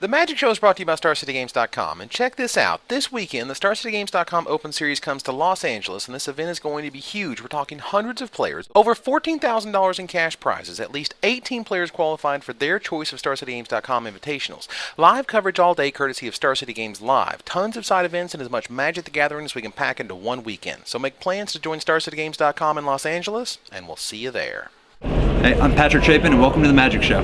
The Magic Show is brought to you by StarCityGames.com, and check this out. This weekend, the StarCityGames.com Open Series comes to Los Angeles, and this event is going to be huge. We're talking hundreds of players, over $14,000 in cash prizes, at least 18 players qualified for their choice of StarCityGames.com invitationals. Live coverage all day courtesy of Star City Games Live. Tons of side events and as much Magic the Gathering as we can pack into one weekend. So make plans to join StarCityGames.com in Los Angeles, and we'll see you there. Hey, I'm Patrick Chapin, and welcome to the Magic Show.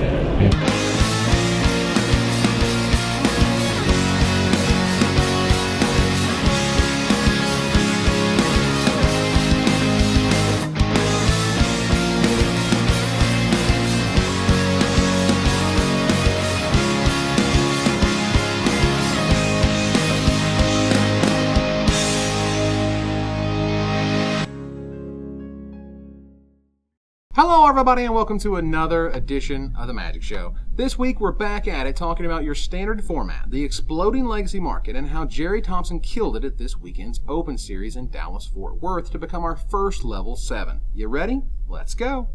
Hello everybody and welcome to another edition of the Magic Show. This week we're back at it talking about your standard format, the exploding legacy market, and how Gerry Thompson killed it at this weekend's Open Series in Dallas-Fort Worth to become our first level 7. You ready? Let's go!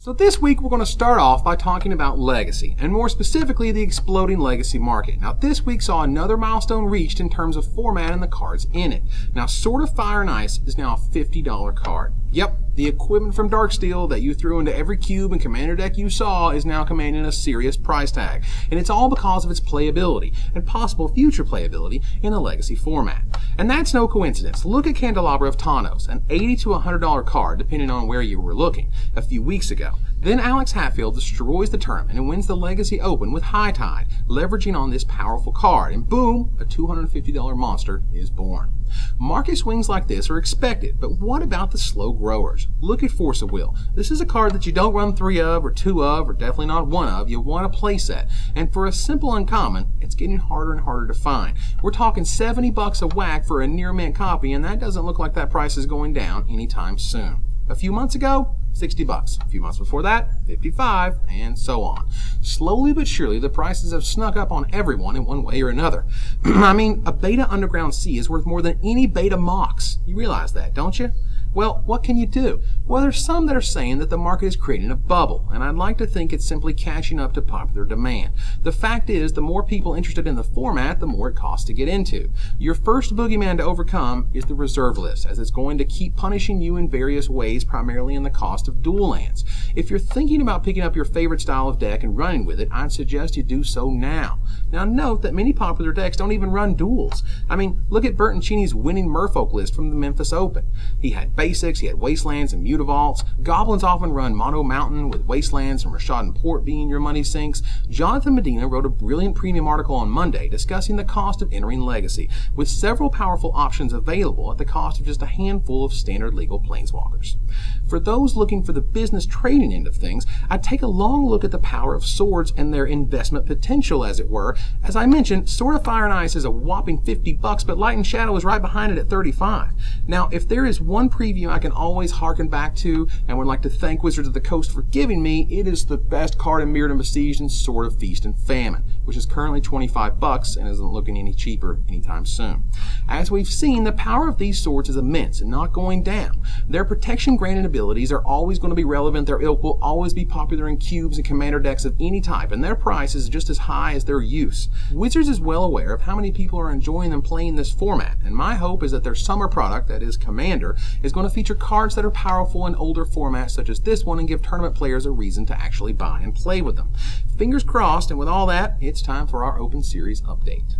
So this week we're going to start off by talking about Legacy, and more specifically the exploding Legacy market. Now this week saw another milestone reached in terms of format and the cards in it. Now Sword of Fire and Ice is now a $50 card. Yep, the equipment from Darksteel that you threw into every cube and commander deck you saw is now commanding a serious price tag. And it's all because of its playability, and possible future playability in the Legacy format. And that's no coincidence. Look at Candelabra of Tawnos, an $80 to $100 card depending on where you were looking, a few weeks ago. Then Alex Hatfield destroys the tournament and wins the Legacy Open with High Tide, leveraging on this powerful card, and boom, a $250 monster is born. Market swings like this are expected, but what about the slow growers? Look at Force of Will. This is a card that you don't run 3 of, or 2 of, or definitely not 1 of. You want a playset, and for a simple uncommon, it's getting harder and harder to find. We're talking $70 a whack for a near mint copy, and that doesn't look like that price is going down anytime soon. A few months ago, $60. A few months before that, $55, and so on. Slowly but surely, the prices have snuck up on everyone in one way or another. I mean, a Beta Underground Sea is worth more than any Beta Mox. You realize that, don't you? Well, what can you do? Well, there's some that are saying that the market is creating a bubble, and I'd like to think it's simply catching up to popular demand. The fact is, the more people interested in the format, the more it costs to get into. Your first boogeyman to overcome is the reserve list, as it's going to keep punishing you in various ways, primarily in the cost of dual lands. If you're thinking about picking up your favorite style of deck and running with it, I'd suggest you do so now. Now note that many popular decks don't even run duels. I mean, look at Bertoncini's winning Merfolk list from the Memphis Open. He had basics, he had Wastelands and Mutavaults. Goblins often run Mono Mountain with Wastelands and Rashad and Port being your money sinks. Jonathan Medina wrote a brilliant premium article on Monday discussing the cost of entering Legacy, with several powerful options available at the cost of just a handful of standard legal planeswalkers. For those looking for the business trading end of things, I'd take a long look at the power of swords and their investment potential, as it were. As I mentioned, Sword of Fire and Ice is a whopping $50, but Light and Shadow is right behind it at $35. Now, if there is one preview I can always harken back to, and would like to thank Wizards of the Coast for giving me, it is the best card in Mirrodin Besieged and Sword of Feast and Famine, which is currently $25 and isn't looking any cheaper anytime soon. As we've seen, the power of these swords is immense and not going down. Their protection granted abilities are always going to be relevant. Their ilk will always be popular in cubes and commander decks of any type, and their price is just as high as their use. Wizards is well aware of how many people are enjoying them playing this format, and my hope is that their summer product, that is Commander, is going to feature cards that are powerful in older formats such as this one and give tournament players a reason to actually buy and play with them. Fingers crossed, and with all that, it's time for our Open Series update.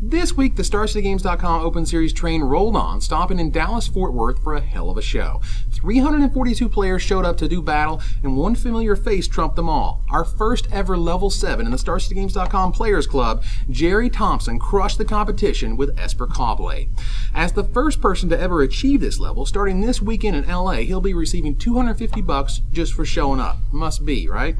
This week, the StarCityGames.com Open Series train rolled on, stopping in Dallas-Fort Worth for a hell of a show. 342 players showed up to do battle, and one familiar face trumped them all. Our first ever level 7 in the StarCityGames.com Players Club, Gerry Thompson crushed the competition with Esper Caw-Blade. As the first person to ever achieve this level, starting this weekend in LA, he'll be receiving $250 just for showing up. Must be, right?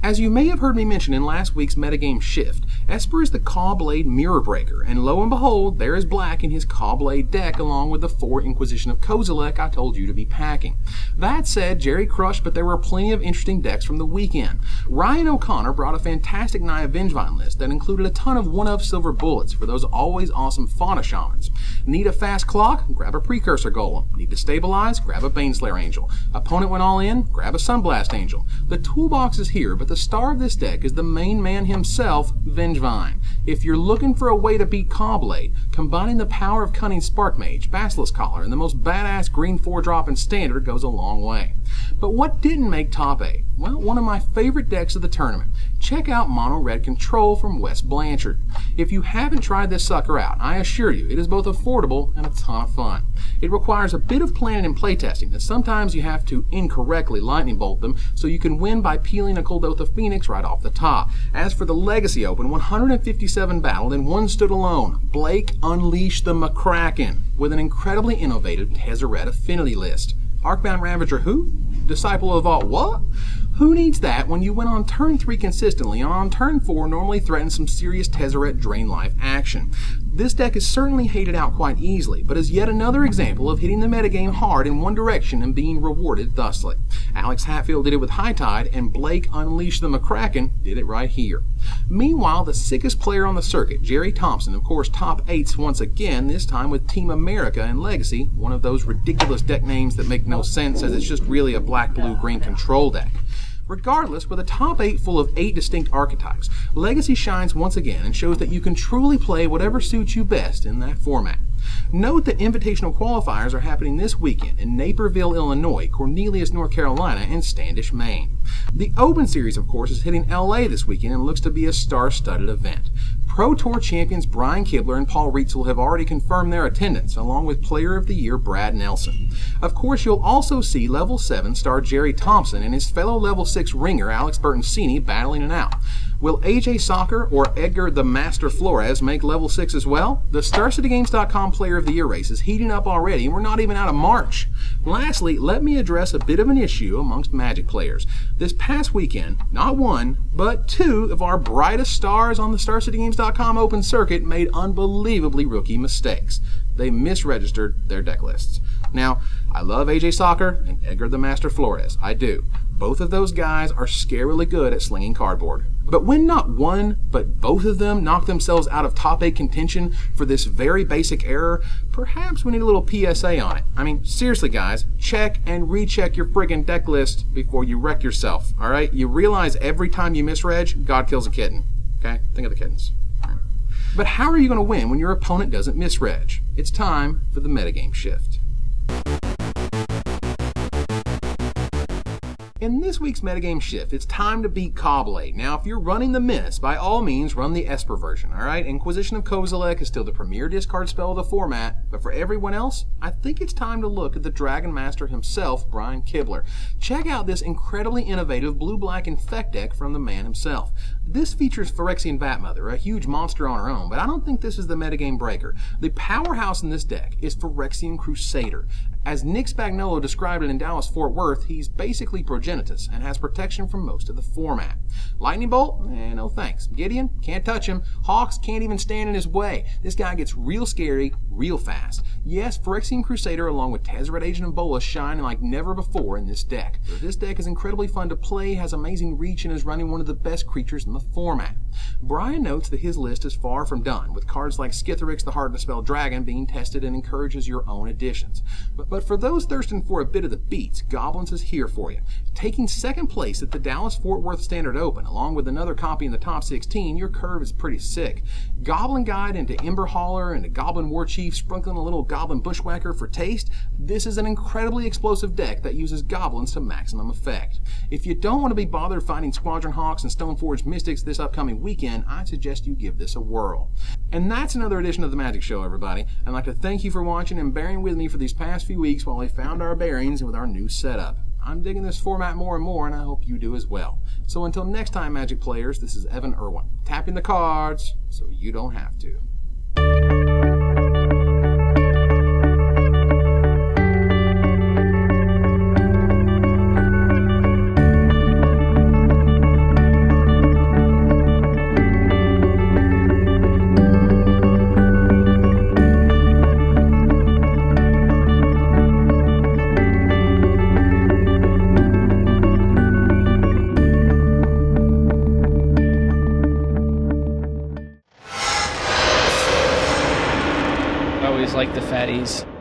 As you may have heard me mention in last week's Metagame Shift, Esper is the Caw-Blade Mirror Breaker, and lo and behold, there is Black in his Caw-Blade deck along with the 4 Inquisition of Kozilek I told you to be packing. That said, Gerry crushed, but there were plenty of interesting decks from the weekend. Ryan O'Connor brought a fantastic Naya Vengevine list that included a ton of 1-of silver bullets for those always awesome Fauna Shamans. Need a fast clock? Grab a Precursor Golem. Need to stabilize? Grab a Baneslayer Angel. Opponent went all in? Grab a Sunblast Angel. The toolbox is here, but the star of this deck is the main man himself, Vengevine. If you're looking for a way to beat Caw-Blade, combining the power of Cunning Sparkmage, Basilisk Collar, and the most badass green 4-drop in Standard goes a long way. But what didn't make top 8? Well, one of my favorite decks of the tournament. Check out Mono Red Control from Wes Blanchard. If you haven't tried this sucker out, I assure you it is both affordable and a ton of fun. It requires a bit of planning and playtesting, and sometimes you have to incorrectly lightning bolt them so you can win by peeling a Kuldotha Phoenix right off the top. As for the Legacy Open, 157 battled and 1 stood alone. Blake unleashed the McCracken with an incredibly innovative Tezzeret affinity list. Arcbound Ravager who? Disciple of the Vault what? Who needs that when you win on turn 3 consistently and on turn 4 normally threatens some serious Tezzeret drain life action? This deck is certainly hated out quite easily, but is yet another example of hitting the metagame hard in one direction and being rewarded thusly. Alex Hatfield did it with High Tide, and Blake Unleashed the McCracken did it right here. Meanwhile, the sickest player on the circuit, Gerry Thompson, of course top 8s once again, this time with Team America and Legacy, one of those ridiculous deck names that make no sense as it's just really a black-blue-green control deck. Regardless, with a top 8 full of 8 distinct archetypes, Legacy shines once again and shows that you can truly play whatever suits you best in that format. Note that invitational qualifiers are happening this weekend in Naperville, Illinois, Cornelius, North Carolina, and Standish, Maine. The Open Series, of course, is hitting LA this weekend and looks to be a star-studded event. Pro Tour champions Brian Kibler and Paul Rietzel have already confirmed their attendance, along with Player of the Year Brad Nelson. Of course, you'll also see Level 7 star Gerry Thompson and his fellow Level 6 ringer Alex Bertoncini battling it out. Will AJ Soccer or Edgar the Master Flores make Level 6 as well? The StarCityGames.com Player of the Year race is heating up already, and we're not even out of March. Lastly, let me address a bit of an issue amongst Magic players. This past weekend, not 1, but 2 of our brightest stars on the StarCityGames.com Open Circuit made unbelievably rookie mistakes. They misregistered their deck lists. Now, I love AJ Soccer and Edgar the Master Flores. I do. Both of those guys are scarily good at slinging cardboard. But when not one, but both of them knock themselves out of top 8 contention for this very basic error, perhaps we need a little PSA on it. I mean, seriously guys, check and recheck your friggin' deck list before you wreck yourself, alright? You realize every time you misreg, God kills a kitten. Okay? Think of the kittens. But how are you going to win when your opponent doesn't misreg? It's time for the Metagame Shift. In this week's Metagame Shift, it's time to beat Caw-Blade. Now, if you're running the Menace, by all means, run the Esper version, alright? Inquisition of Kozilek is still the premier discard spell of the format, but for everyone else, I think it's time to look at the Dragon Master himself, Brian Kibler. Check out this incredibly innovative blue-black Infect deck from the man himself. This features Phyrexian Vatmother, a huge monster on her own, but I don't think this is the metagame breaker. The powerhouse in this deck is Phyrexian Crusader. As Nick Spagnuolo described it in Dallas-Fort Worth, he's basically Progenitus and has protection from most of the format. Lightning Bolt? No thanks. Gideon? Can't touch him. Hawks can't even stand in his way. This guy gets real scary, real fast. Yes, Phyrexian Crusader along with Tezzeret Agent of Bolas shine like never before in this deck. This deck is incredibly fun to play, has amazing reach, and is running one of the best creatures in the format. Brian notes that his list is far from done, with cards like Skithiryx the Hard to Spell Dragon being tested and encourages your own additions. But for those thirsting for a bit of the beats, Goblins is here for you. Taking second place at the Dallas-Fort Worth Standard Open, along with another copy in the top 16, your curve is pretty sick. Goblin Guide into Ember Hauler and a Goblin War Chief, sprinkling a little Goblin Bushwhacker for taste. This is an incredibly explosive deck that uses Goblins to maximum effect. If you don't want to be bothered finding Squadron Hawks and Stoneforge Mystics this upcoming weekend, I suggest you give this a whirl. And that's another edition of the Magic Show, everybody. I'd like to thank you for watching and bearing with me for these past few weeks while we found our bearings with our new setup. I'm digging this format more and more, and I hope you do as well. So until next time, Magic players, this is Evan Irwin, tapping the cards so you don't have to. fatties.